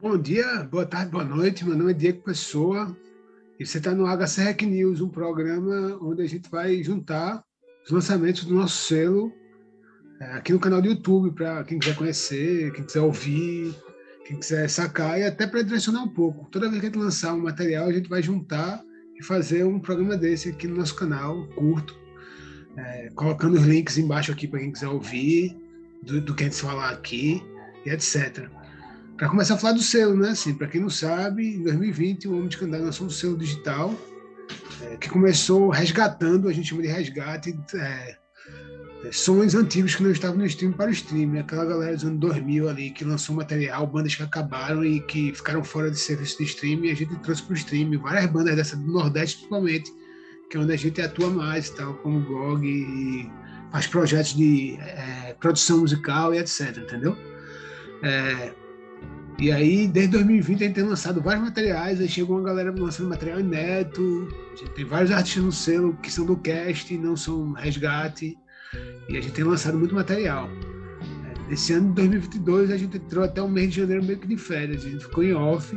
Bom dia, boa tarde, boa noite. Meu nome é Diego Pessoa e você está no HC Hack News, um programa onde a gente vai juntar os lançamentos do nosso selo aqui no canal do YouTube para quem quiser conhecer, quem quiser ouvir, quem quiser sacar e até para direcionar um pouco. Toda vez que a gente lançar um material, a gente vai juntar e fazer um programa desse aqui no nosso canal, curto, colocando os links embaixo aqui para quem quiser ouvir, do que a gente falar aqui e etc. Para começar a falar do selo, né? Assim, para quem não sabe, em 2020 o Homem de Candeia lançou um selo digital que começou resgatando, a gente chama de resgate, sons antigos que não estavam no stream para o stream. Aquela galera dos anos 2000 ali que lançou material, bandas que acabaram e que ficaram fora de serviço de stream, e a gente trouxe para o stream várias bandas dessa do Nordeste, principalmente, que é onde a gente atua mais, tal, como blog e faz projetos de produção musical e etc, entendeu? E aí, desde 2020, a gente tem lançado vários materiais, aí chegou uma galera lançando material inédito, a gente tem vários artistas no selo que são do cast, não são resgate, e a gente tem lançado muito material. Esse ano de 2022, a gente entrou até o mês de janeiro meio que de férias, a gente ficou em off,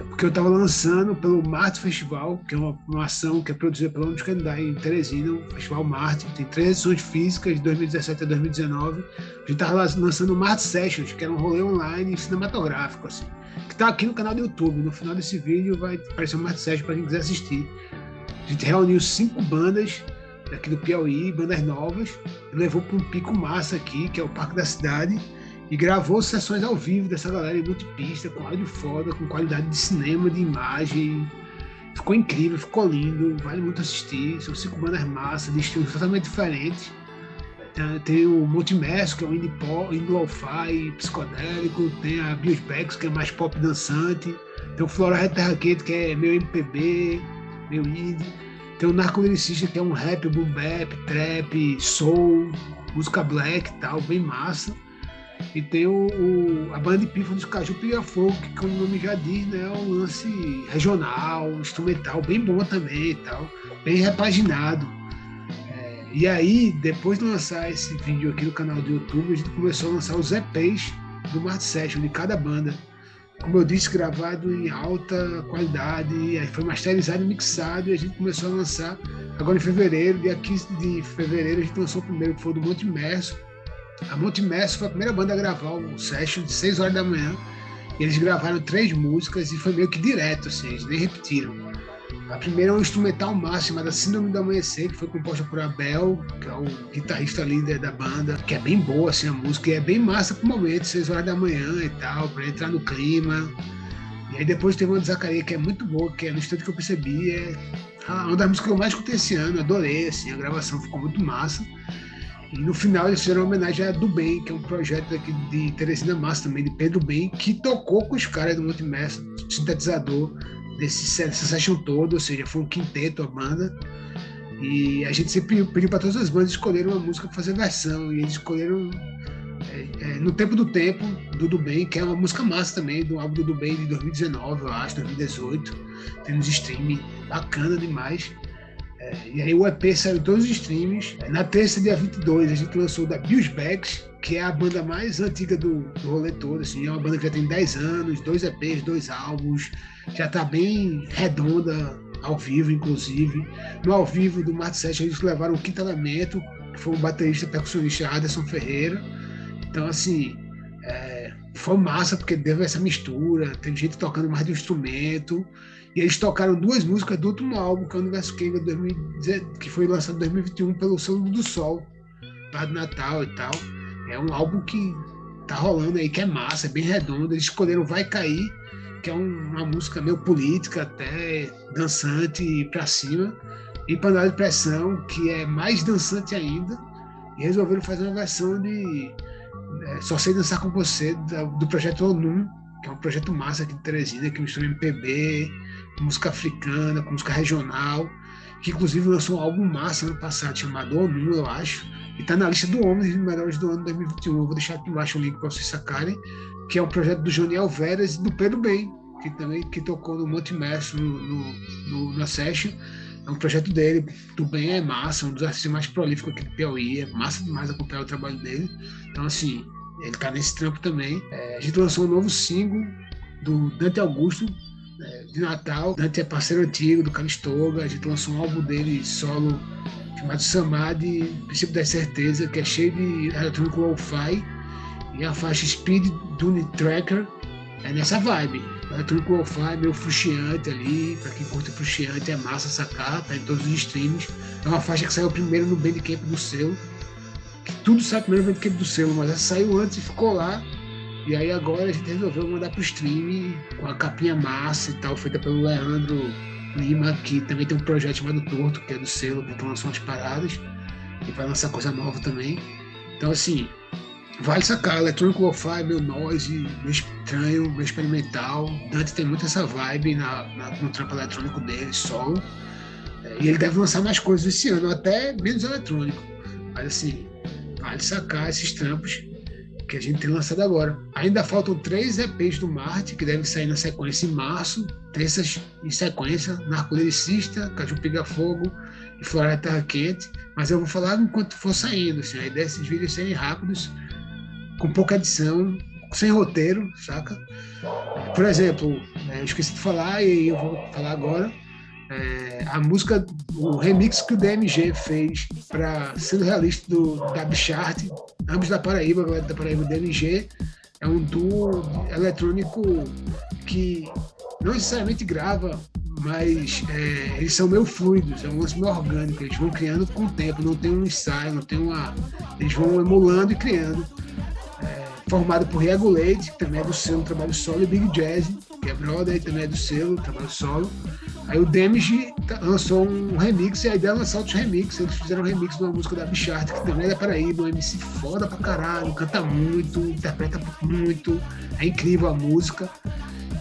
porque eu estava lançando pelo Marte Festival, que é uma ação que é produzida pela Homem de Candeia em Teresina, o Festival Marte, tem 3 edições físicas, de 2017 a 2019. A gente estava lançando o Marte Sessions, que era um rolê online cinematográfico, assim, que está aqui no canal do YouTube. No final desse vídeo vai aparecer o Marte Sessions para quem quiser assistir. A gente reuniu 5 bandas daqui do Piauí, bandas novas, e levou para um pico massa aqui, que é o Parque da Cidade, e gravou sessões ao vivo dessa galera em multipista, com áudio foda, com qualidade de cinema, de imagem. Ficou incrível, ficou lindo, vale muito assistir. São 5 bandas massas, de estilos totalmente diferentes. Tem o Multimerso, que é um indie pop, indie lo-fi, psicodélico. Tem a Biosbex, que é mais pop dançante. Tem o Flora Terra Quente, que é meio MPB, meio indie. Tem o Narcoliricista, que é um rap, boom bap, trap, soul, música black e tal, bem massa. E tem a banda de pífano de Caju Pega Fogo, que como o nome já diz, né, é um lance regional, instrumental, bem bom também e tal, bem repaginado. E aí, depois de lançar esse vídeo aqui no canal do YouTube, a gente começou a lançar os EPs do Marte Session de cada banda. Como eu disse, gravado em alta qualidade, aí foi masterizado e mixado, e a gente começou a lançar agora em fevereiro, dia 15 de fevereiro, a gente lançou o primeiro, que foi o do Monte Merso. A Multimerso foi a primeira banda a gravar um session de 6 horas da manhã. E eles gravaram 3 músicas e foi meio que direto, assim, eles nem repetiram. A primeira é um instrumental máximo chamada Síndrome do Amanhecer, que foi composta por Abel, que é o guitarrista líder da banda, que é bem boa assim, a música, e é bem massa pro momento, 6 horas da manhã e tal, para entrar no clima. E aí depois teve uma de Zacarias que é muito boa, que é no instante que eu percebi, é uma das músicas que eu mais escutei esse ano, adorei, assim, a gravação ficou muito massa. E no final eles fizeram uma homenagem a Do Bem, que é um projeto aqui de Teresina Massa também, de Pedro Bem, que tocou com os caras do Multimerso, sintetizador dessa session toda, ou seja, foi um quinteto a banda. E a gente sempre pediu para todas as bandas escolherem uma música para fazer versão, e eles escolheram No Tempo do Tempo, do Bem, que é uma música massa também, do álbum do Bem de 2019, eu acho, 2018. Tem nos streaming, bacana demais. E aí o EP saiu em todos os streams. Na terça, dia 22, a gente lançou da Biosbex, que é a banda mais antiga do rolê todo. Assim, é uma banda que já tem 10 anos, 2 EPs, 2 álbuns, já está bem redonda, ao vivo, inclusive. No ao vivo do Marte 7, eles levaram o Quinto Elemento, que foi um baterista percussionista, Aderson Ferreira. Então, assim, foi massa, porque deu essa mistura, tem gente tocando mais de um instrumento. E eles tocaram 2 músicas do último álbum, que é o Universo Kenga, que foi lançado em 2021 pelo Selo do Sol, lá de Natal e tal. É um álbum que tá rolando aí, que é massa, é bem redondo. Eles escolheram Vai Cair, que é uma música meio política, até dançante e pra cima. E Panela de Pressão, que é mais dançante ainda. E resolveram fazer uma versão de Só Sei Dançar Com Você, do projeto ONU, que é um projeto massa aqui de Teresina, que mistura MPB, música africana, com música regional, que inclusive lançou um álbum massa ano passado, chamado ONU, eu acho, e está na lista do Homens melhores do ano 2021. Eu vou deixar aqui embaixo o link para vocês sacarem, que é um projeto do Joniel Veras e do Pedro Bem, que tocou no Monte Merso na Session. É um projeto dele, do Bem é massa, um dos artistas mais prolíficos aqui do Piauí, é massa demais acompanhar o trabalho dele. Então, assim, ele tá nesse trampo também. A gente lançou um novo single, do Dante Augusto, de Natal. Dante é parceiro antigo do Calistoga, a gente lançou um álbum dele solo chamado Samadhi, Princípio da Certeza, que é cheio de eletrônico lo-fi, e a faixa Speed Dune Tracker é nessa vibe. Eletrônico lo-fi, meio frustiante ali, pra quem curte frustiante é massa sacar, tá em todos os streams. É uma faixa que saiu primeiro no Bandcamp do selo, que tudo sai primeiro no Bandcamp do selo, mas essa saiu antes e ficou lá. E aí agora a gente resolveu mandar pro stream com a capinha massa e tal, feita pelo Leandro Lima, que também tem um projeto chamado Torto, que é do selo, que lançou umas paradas e vai lançar coisa nova também. Então assim, vale sacar, eletrônico lo-fi, meio noise, meio estranho, meio experimental. Dante tem muito essa vibe no trampo eletrônico dele, solo. E ele deve lançar mais coisas esse ano, até menos eletrônico. Mas assim, vale sacar esses trampos que a gente tem lançado agora. Ainda faltam 3 EPs do Marte, que devem sair na sequência em março, terças em sequência, Narcoliricista, Caju Piga Fogo e Floresta Terra Quente, mas eu vou falar enquanto for saindo, assim, a ideia é esses vídeos serem rápidos, com pouca edição, sem roteiro, saca? Por exemplo, eu esqueci de falar e eu vou falar agora, a música, o remix que o DMG fez para Sendo Realista da Bichart, ambos da Paraíba, a galera da Paraíba, o DMG é um duo eletrônico que não necessariamente grava, mas eles são meio fluidos, é um lance meio orgânico, eles vão criando com o tempo, não tem um ensaio, não tem eles vão emulando e criando. Formado por Regulate, que também é do selo Trabalho Solo, e Big Jazz, que é brother, e também é do selo Trabalho Solo. Aí o Damage lançou um remix, e a ideia é lançar outros remixes. Eles fizeram um remix de uma música da Bichart, que também é da Paraíba, um MC foda pra caralho, canta muito, interpreta muito, é incrível a música.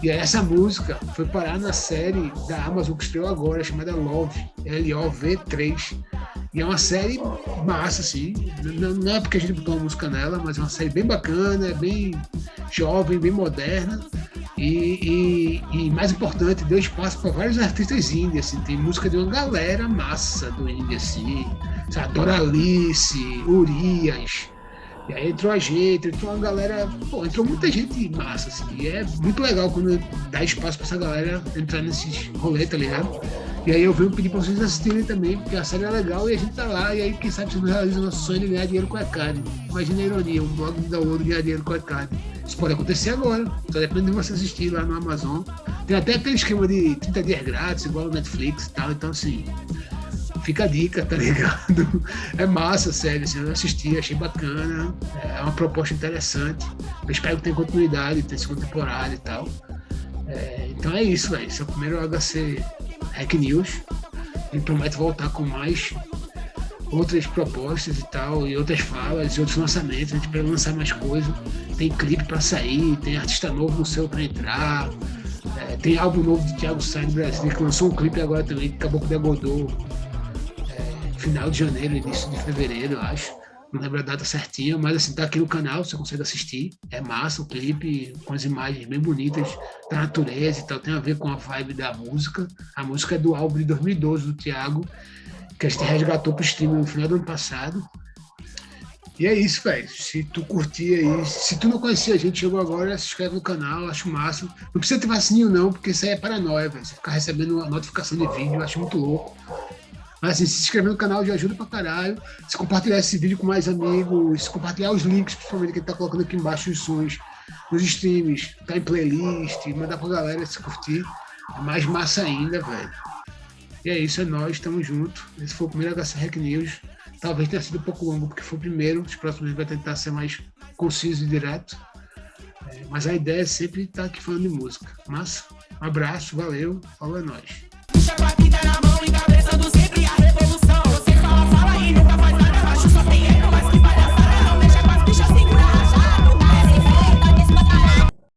E aí essa música foi parar na série da Amazon que estreou agora, chamada Love, LOV3. E é uma série massa, assim. Não é porque a gente botou uma música nela, mas é uma série bem bacana, bem jovem, bem moderna. E mais importante, deu espaço para vários artistas indie, assim. Tem música de uma galera massa do indie, assim. Sabe? Doralice, Urias. E aí entrou a gente, entrou uma galera, entrou muita gente massa, assim. E é muito legal quando dá espaço para essa galera entrar nesses rolês, tá ligado? E aí eu venho pedir pra vocês assistirem também, porque a série é legal e a gente tá lá, e aí quem sabe você não realiza o nosso sonho de ganhar dinheiro com a ECAD. Imagina a ironia, um blog de download ganhar dinheiro com a ECAD. Isso pode acontecer agora, só depende de você assistir lá no Amazon. Tem até aquele esquema de 30 dias grátis, igual no Netflix e tal, então assim, fica a dica, tá ligado? É massa a série, assim, eu assisti, achei bacana, é uma proposta interessante. Eu espero que tenha continuidade, tenha segunda temporada e tal. Então é isso, velho. Esse é o primeiro HC Hack News. Ele promete voltar com mais outras propostas e tal, e outras falas, e outros lançamentos. A gente vai lançar mais coisas. Tem clipe pra sair, tem artista novo no selo pra entrar. Tem álbum novo de Thiago Sá do Brasil, que lançou um clipe agora também, que acabou com o Degodô. Final de janeiro, início de fevereiro, eu acho. Não lembro a data certinha, mas assim, tá aqui no canal, você consegue assistir. É massa o clipe, com as imagens bem bonitas da natureza e tal, tem a ver com a vibe da música. A música é do álbum de 2012 do Thiago, que a gente resgatou pro stream no final do ano passado. E é isso, velho. Se tu curtir aí, se tu não conhecia a gente, chegou agora, se inscreve no canal, acho massa. Não precisa ter vacininho não, porque isso aí é paranoia, velho. Você ficar recebendo uma notificação de vídeo, eu acho muito louco. Mas assim, se inscrever no canal já ajuda pra caralho. Se compartilhar esse vídeo com mais amigos, se compartilhar os links, principalmente que ele tá colocando aqui embaixo os sons nos streams, tá em playlist, mandar pra galera se curtir. É mais massa ainda, velho. E é isso, é nóis, tamo junto. Esse foi o primeiro HC Hack News. Talvez tenha sido um pouco longo, porque foi o primeiro. Os próximos vai tentar ser mais conciso e direto. Mas a ideia é sempre estar aqui falando de música. Mas, um abraço, valeu, falou, é nóis.